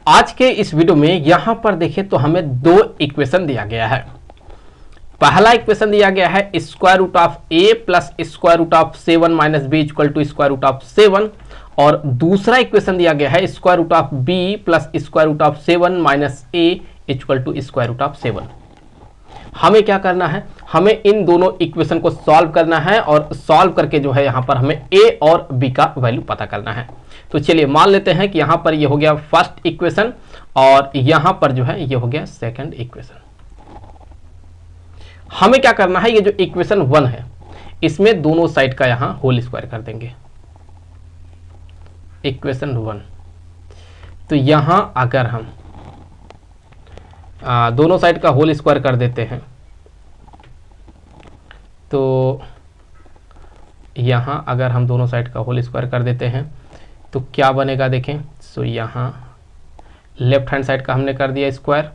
आज के इस वीडियो में यहां पर देखें तो हमें दो इक्वेशन दिया गया है। पहला इक्वेशन दिया गया है square root of a plus square root of 7 minus b equal to square root of 7 और दूसरा इक्वेशन दिया गया है square root of b plus square root of 7 minus a equal to square root of 7। हमें क्या करना है, हमें इन दोनों इक्वेशन को सॉल्व करना है और सॉल्व करके जो है यहां पर हमें ए और बी का वैल्यू पता करना है। तो चलिए मान लेते हैं कि यहां पर ये हो गया फर्स्ट इक्वेशन और यहां पर जो है ये हो गया सेकंड इक्वेशन। हमें क्या करना है, ये जो इक्वेशन 1 है इसमें दोनों साइड का यहां होल स्क्वायर कर देंगे। इक्वेशन 1 तो यहां अगर हम दोनों साइड का होल स्क्वायर कर देते हैं तो यहां अगर हम दोनों साइड का होल स्क्वायर कर देते हैं तो क्या बनेगा देखें। सो यहां लेफ्ट हैंड साइड का हमने कर दिया स्क्वायर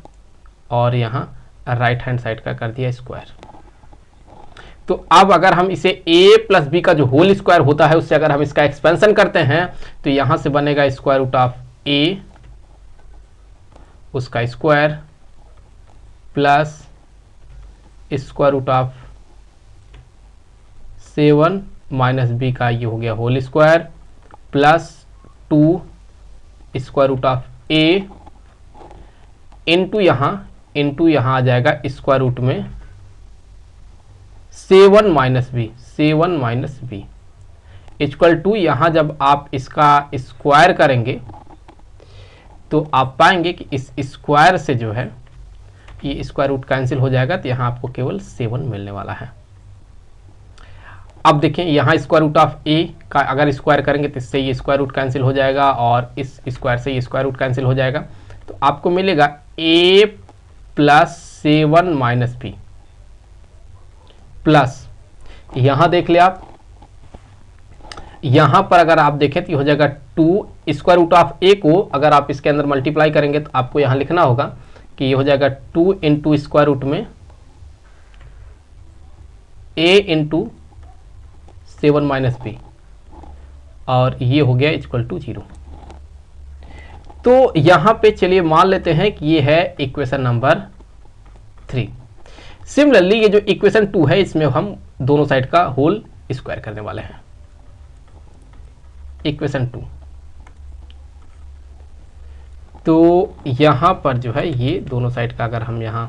और यहां राइट हैंड साइड का कर दिया स्क्वायर। तो अब अगर हम इसे a प्लस बी का जो होल स्क्वायर होता है उससे अगर हम इसका एक्सपेंशन करते हैं तो यहां से बनेगा स्क्वायर रूट ऑफ a उसका square plus square root of 7 minus b का ये हो गया whole square plus 2 square root of a into यहां आ जाएगा स्क्वायर रूट में 7 माइनस बी इक्वल टू यहां जब आप इसका स्क्वायर करेंगे तो आप पाएंगे कि इस स्क्वायर से जो है ये स्क्वायर रूट कैंसिल हो जाएगा तो यहां आपको केवल 7 मिलने वाला है। अब देखें यहां स्क्वायर रूट ऑफ ए का अगर स्क्वायर करेंगे तो इससे ये स्क्वायर रूट कैंसिल हो जाएगा और इस स्क्वायर से ये स्क्वायर रूट कैंसिल हो जाएगा तो आपको मिलेगा a plus 7 minus b plus यहां देख ले आप यहां पर अगर आप देखें तो ये हो जाएगा 2 स्क्वायर रूट ऑफ ए को अगर आप इसके अंदर मल्टीप्लाई करेंगे तो आपको यहां लिखना होगा कि ये हो जाएगा 2 इंटू स्क्वायर रूट में a इंटू 7 माइनस बी और ये हो गया इक्वल टू 0। तो यहां पे चलिए मान लेते हैं कि ये है इक्वेशन नंबर 3। सिमिलरली ये जो इक्वेशन 2 है इसमें हम दोनों साइड का होल स्क्वायर करने वाले हैं। इक्वेशन 2 तो यहां पर जो है ये दोनों साइड का अगर हम यहां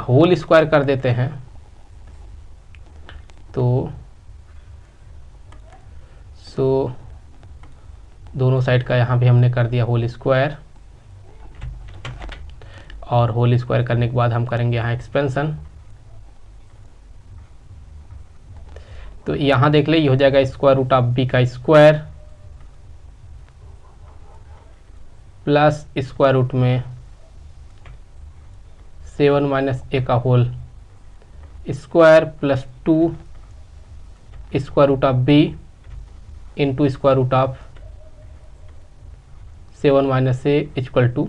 होल स्क्वायर कर देते हैं तो दोनों साइड का यहां भी हमने कर दिया होल स्क्वायर और होल स्क्वायर करने के बाद हम करेंगे यहां एक्सपेंशन। तो यहां देख ले ये हो जाएगा स्क्वायर रूट ऑफ बी का स्क्वायर प्लस स्क्वायर रूट में 7 माइनस ए का whole square plus 2 square root of b into square root of 7 minus a equal to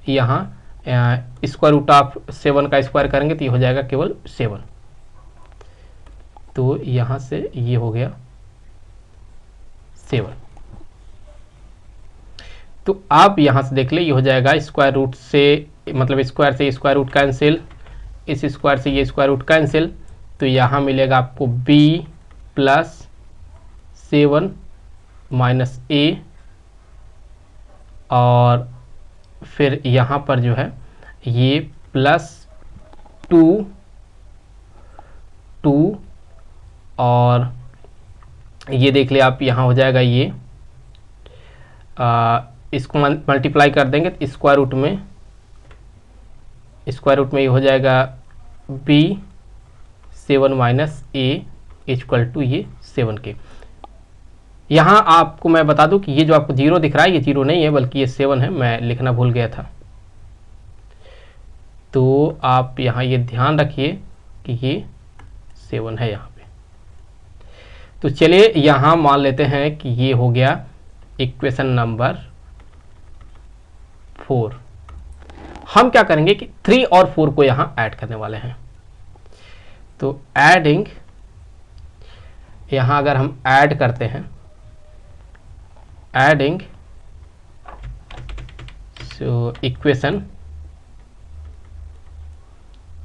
यहाँ स्क्वायर रूट ऑफ 7 का स्क्वायर करेंगे तो ये हो जाएगा केवल 7। तो यहाँ से ये हो गया 7। तो आप यहाँ से देख ले ये हो जाएगा स्क्वायर रूट से मतलब स्क्वायर से स्क्वायर रूट कैंसिल, इस स्क्वायर से ये स्क्वायर रूट कैंसिल तो यहाँ मिलेगा आपको b प्लस 7 माइनस a और फिर यहाँ पर जो है ये प्लस 2 और ये देख ले आप यहाँ हो जाएगा ये इसको मल्टीप्लाई कर देंगे तो स्क्वायर रूट में ये हो जाएगा b 7 minus a equal to ये 7 के। यहाँ आपको मैं बता दूं कि ये जो आपको 0 दिख रहा है ये 0 नहीं है बल्कि ये 7 है, मैं लिखना भूल गया था। तो आप यहाँ ये ध्यान रखिए कि ये 7 है यहाँ पे। तो चलिए यहाँ मान लेते हैं कि ये हो गया इक्वेशन नंबर 4। हम क्या करेंगे कि 3 और 4 को यहाँ ऐड करने वाले हैं। तो एडिंग यहाँ अगर हम ऐड करते हैं adding so equation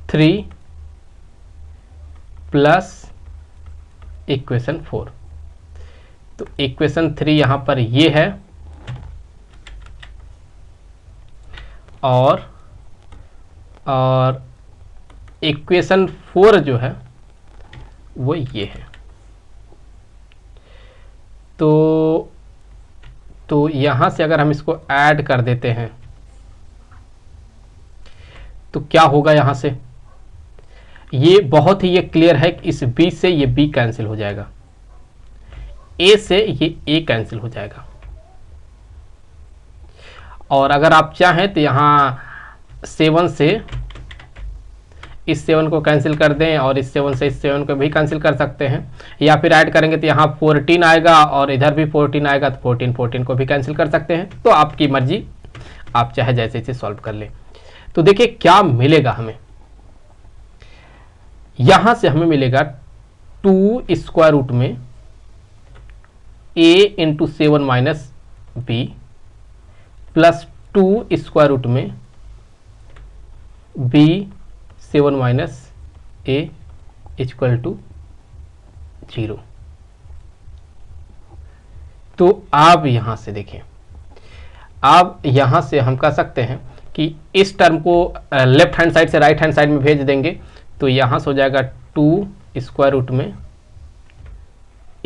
3 plus equation 4। तो इक्वेशन 3 यहां पर ये है और इक्वेशन 4 जो है वो ये है। तो यहां से अगर हम इसको ऐड कर देते हैं तो क्या होगा, यहां से ये बहुत ही ये क्लियर है कि इस b से ये b कैंसिल हो जाएगा, a से ये a कैंसिल हो जाएगा। और अगर आप चाहें तो यहां 7 से इस 7 को कैंसिल कर दें और इस 7 से इस 7 को भी कैंसिल कर सकते हैं, या फिर ऐड करेंगे तो यहाँ 14 आएगा और इधर भी 14 आएगा, तो 14 को भी कैंसिल कर सकते हैं। तो आपकी मर्जी, आप चाहे जैसे इसे सॉल्व कर लें। तो देखिए क्या मिलेगा हमें, यहां से हमें मिलेगा 2 स्क्वायर रूट में a into 7 minus b plus 2 square root में b 7 minus a equal to 0। तो आप यहां से देखें, आप यहां से हम कह सकते हैं कि इस टर्म को लेफ्ट हैंड साइड से राइट हैंड साइड में भेज देंगे, तो यहां से हो जाएगा 2 स्क्वायर रूट में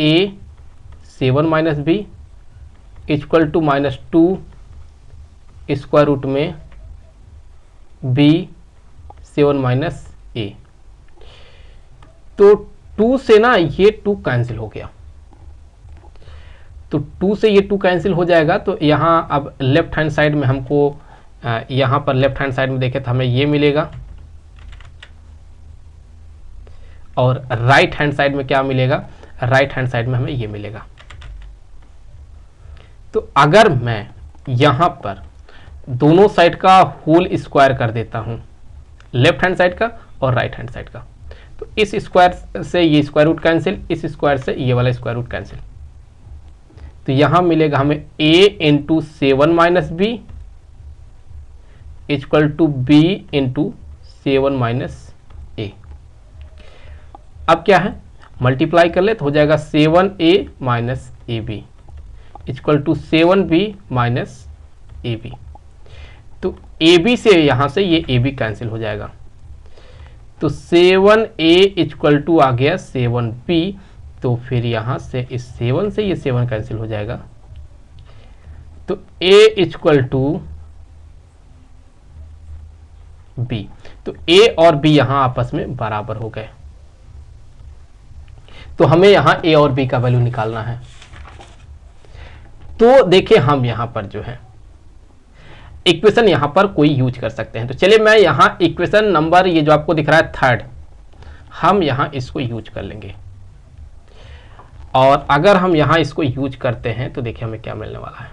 a 7 minus b equal to minus 2 square root में b 7 माइनस a। तो 2 से ना ये 2 कैंसिल हो गया, तो 2 से ये 2 कैंसिल हो जाएगा। तो यहां अब लेफ्ट हैंड साइड में हमको यहां पर लेफ्ट हैंड साइड में देखें तो हमें ये मिलेगा, और राइट हैंड साइड में क्या मिलेगा, राइट हैंड साइड में हमें ये मिलेगा। तो अगर मैं यहां पर दोनों साइड का होल स्क्वायर कर देता हूं, लेफ्ट हैंड साइड का और राइट हैंड साइड का, तो इस स्क्वायर से ये स्क्वायर रूट कैंसिल, इस स्क्वायर से ये वाला स्क्वायर रूट कैंसिल। तो यहां मिलेगा हमें a into 7 minus b equal to b into 7 minus a। अब क्या है, मल्टीप्लाई कर ले तो हो जाएगा 7a minus a b equal to 7b minus a b. तो ए बी से यहां से ये ए बी कैंसिल हो जाएगा, तो 7a इक्वल टू आ गया 7b। तो फिर यहां से इस 7 से ये 7 कैंसिल हो जाएगा, तो a इक्वल टू b। तो a और b यहां आपस में बराबर हो गए। तो हमें यहां a और b का वैल्यू निकालना है। तो देखिए हम यहां पर जो है इक्वेशन यहां पर कोई यूज कर सकते हैं। तो चलिए मैं यहां इक्वेशन नंबर ये जो आपको दिख रहा है 3rd, हम यहां इसको यूज कर लेंगे। और अगर हम यहां इसको यूज करते हैं तो देखिए हमें क्या मिलने वाला है।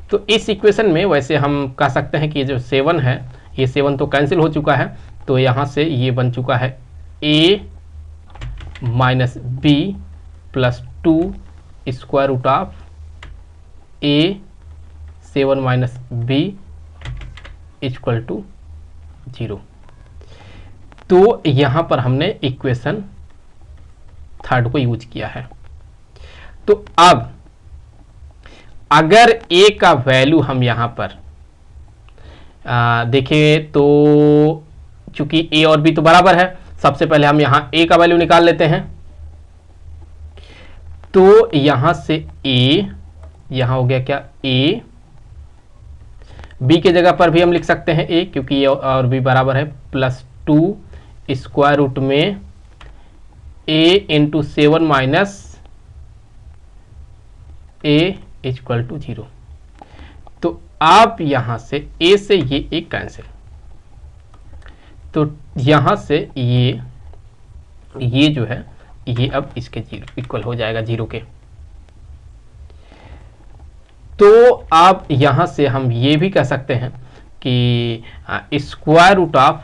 तो इस इक्वेशन में वैसे हम कह सकते हैं कि ये जो 7 है, ये 7 तो कैंसिल हो चुका है, तो यहां से ये बन चुका है a minus b plus 2 square root of a 7 minus b equal to 0। तो यहां पर हमने इक्वेशन 3rd को यूज किया है। तो अब अगर a का वैल्यू हम यहां पर देखें तो चूंकि a और b तो बराबर है, सबसे पहले हम यहां a का वैल्यू निकाल लेते हैं। तो यहां से a, यहां हो गया क्या a, b के जगह पर भी हम लिख सकते हैं a, क्योंकि a और b बराबर है, प्लस 2 स्क्वायर रूट में a into 7 minus a equal to 0। तो आप यहां से a से ये एक कैंसिल, तो यहां से ये जो है ये अब इसके 0 इक्वल हो जाएगा 0 के। तो आप यहां से हम ये भी कह सकते हैं कि square root of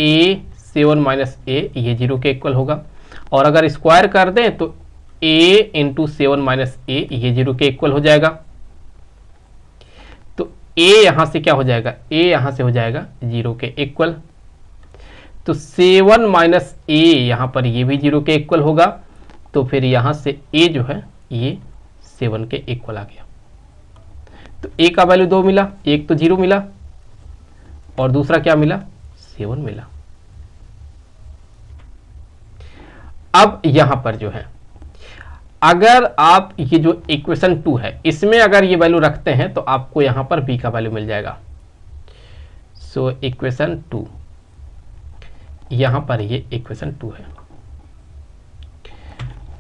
a 7 minus a ये 0 के इक्वल होगा, और अगर स्क्वायर कर दें तो a इंटू 7 माइनस a ये 0 के इक्वल हो जाएगा। ए यहां से क्या हो जाएगा, ए यहां से हो जाएगा 0 के इक्वल। तो 7 माइनस ए यहां पर ये भी 0 के इक्वल होगा, तो फिर यहां से ए जो है ये 7 के इक्वल आ गया। तो ए का वैल्यू 2 मिला, एक तो 0 मिला और दूसरा क्या मिला, 7 मिला। अब यहां पर जो है अगर आप ये जो इक्वेशन 2 है इसमें अगर ये वैल्यू रखते हैं तो आपको यहां पर b का वैल्यू मिल जाएगा। सो इक्वेशन 2, यहां पर ये इक्वेशन 2 है।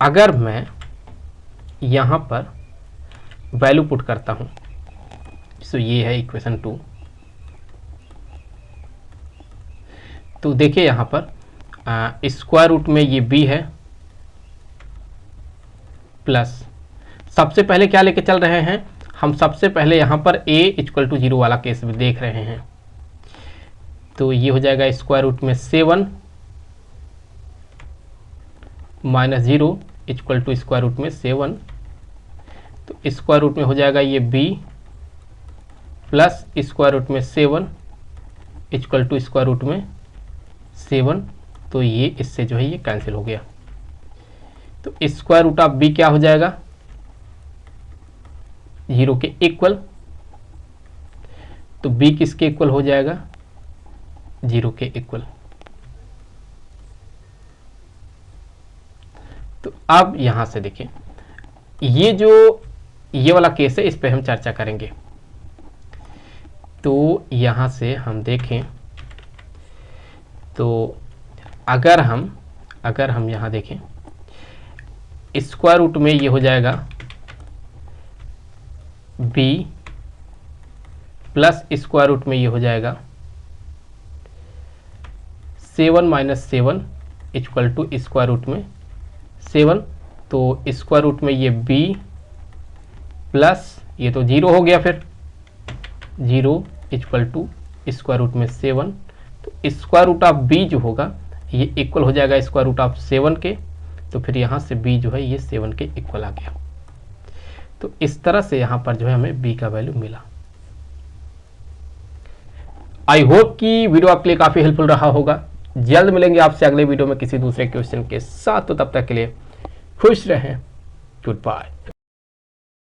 अगर मैं यहां पर वैल्यू पुट करता हूं, सो ये है इक्वेशन 2। तो देखिए यहां पर स्क्वायर रूट में ये b है प्लस, सबसे पहले क्या लेके चल रहे हैं हम, सबसे पहले यहां पर a इक्वल टू 0 वाला केस भी देख रहे हैं। तो ये हो जाएगा स्क्वायर रूट में 7 minus 0 equal to square root में 7। तो स्क्वायर रूट में हो जाएगा ये b प्लस स्क्वायर रूट में 7 इक्वल टू स्क्वायर रूट में 7। तो ये इससे जो है ये कैंसिल हो गया। तो स्क्वायर रूट ऑफ b क्या हो जाएगा, 0 के इक्वल। तो b किसके इक्वल हो जाएगा, 0 के इक्वल। तो अब यहां से देखिए ये जो ये वाला केस है इस पे हम चर्चा करेंगे। तो यहां से हम देखें तो अगर हम यहां देखें स्क्वायर रूट में ये हो जाएगा b प्लस स्क्वायर रूट में ये हो जाएगा 7 minus 7 equal to square root में 7। तो स्क्वायर रूट में ये b प्लस ये तो 0 हो गया, फिर 0 इक्वल टू स्क्वायर रूट में 7। तो स्क्वायर रूट ऑफ b जो होगा ये इक्वल हो जाएगा स्क्वायर रूट ऑफ 7 के। तो फिर यहाँ से b जो है ये 7 के इक्वल आ गया। तो इस तरह से यहाँ पर जो है हमें b का वैल्यू मिला। आई होप कि वीडियो आपके लिए काफ़ी हेल्पफुल रहा होगा। जल्द मिलेंगे आपसे अगले वीडियो में किसी दूसरे क्वेश्चन के साथ। तो तब तक के लिए खुश रहें, गुड बाय।